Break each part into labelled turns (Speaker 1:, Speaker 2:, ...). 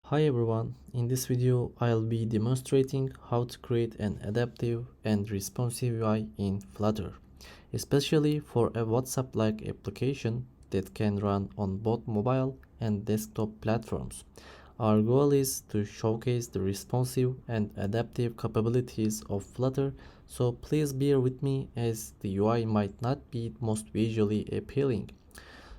Speaker 1: Hi everyone, in this video I'll be demonstrating how to create an adaptive and responsive UI in Flutter, especially for a WhatsApp-like application that can run on both mobile and desktop platforms. Our goal is to showcase the responsive and adaptive capabilities of Flutter, so please bear with me as the UI might not be most visually appealing.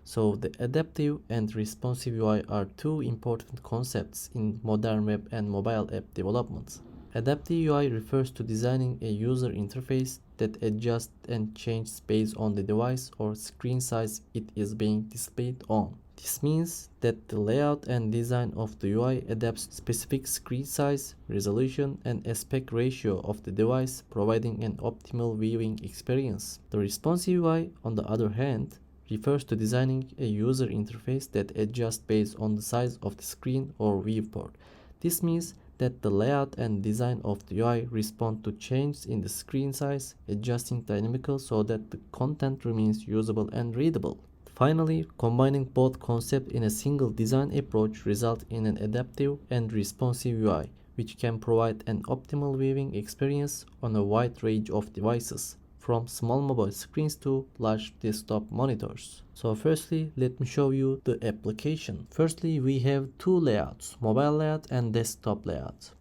Speaker 1: So the adaptive and responsive UI are two important concepts in modern web and mobile app development. Adaptive UI refers to designing a user interface that adjusts and changes based on the device or screen size it is being displayed on. This means that the layout and design of the UI adapts to specific screen size, resolution, and aspect ratio of the device, providing an optimal viewing experience. The responsive UI, on the other hand, refers to designing a user interface that adjusts based on the size of the screen or viewport. This means that the layout and design of the UI respond to changes in the screen size, adjusting dynamically so that the content remains usable and readable. Finally, combining both concepts in a single design approach results in an adaptive and responsive UI, which can provide an optimal viewing experience on a wide range of devices, from small mobile screens to large desktop monitors. So firstly, let me show you the application. Firstly, we have two layouts, mobile layout and desktop layout.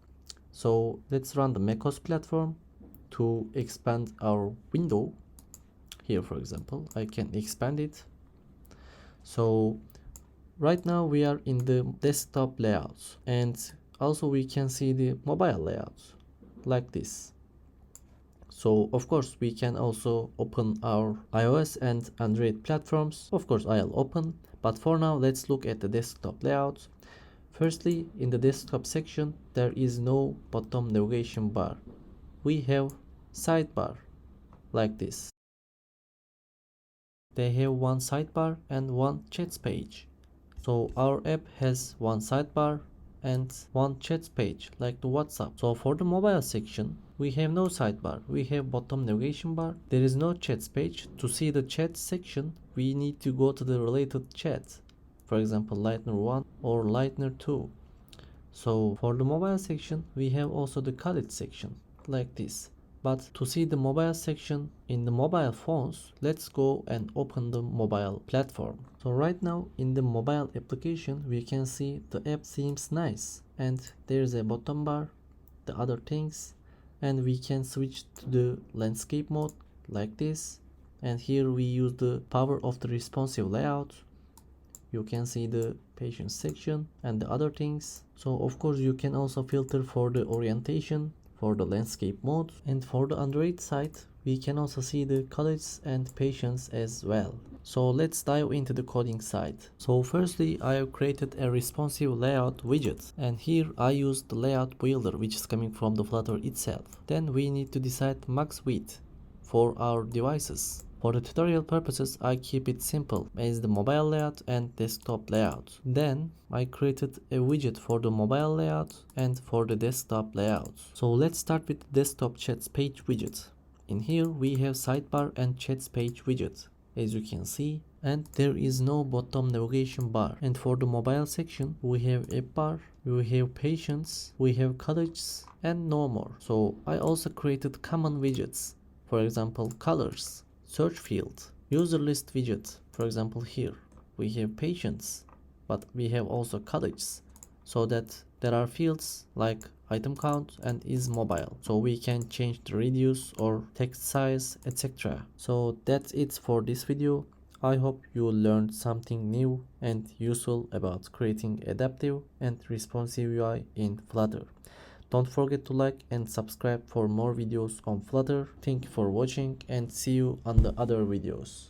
Speaker 1: So let's run the macOS platform to expand our window. Here, for example, I can expand it. So right now we are in the desktop layouts, and also we can see the mobile layouts like this. So of course we can also open our iOS and Android platforms. Of course I'll open, but for now let's look at the desktop layout. Firstly, in the desktop section there is no bottom navigation bar. We have sidebar like this. They have one sidebar and one chat page. So our app has one sidebar and one chat page like the WhatsApp. So for the mobile section, we have no sidebar. We have bottom navigation bar. There is no chat page. To see the chat section, we need to go to the related chat. For example, Lightner 1 or Lightner 2. So for the mobile section, we have also the college section like this. But to see the mobile section in the mobile phones, let's go and open the mobile platform. So right now in the mobile application, we can see the app seems nice and there's a bottom bar, the other things, and we can switch to the landscape mode like this. And here we use the power of the responsive layout. You can see the patient section and the other things. So of course you can also filter for the orientation, for the landscape mode, and for the Android side we can also see the colors and patients as well. So let's dive into the coding side. So firstly, I have created a responsive layout widget, and here I use the layout builder which is coming from the Flutter itself. Then we need to decide max width for our devices. For the tutorial purposes, I keep it simple as the mobile layout and desktop layout. Then I created a widget for the mobile layout and for the desktop layout. So let's start with the desktop chats page widget. In here we have sidebar and chats page widget, as you can see, and there is no bottom navigation bar. And for the mobile section we have app bar, we have patients, we have colors, and no more. So I also created common widgets, for example colors, search field, user list widget. For example, here we have patients, but we have also colors, so that there are fields like item count and is mobile, so we can change the radius or text size, etc. So that's it for this video. I hope you learned something new and useful about creating adaptive and responsive UI in Flutter. Don't forget to like and subscribe for more videos on Flutter. Thank you for watching and see you on the other videos.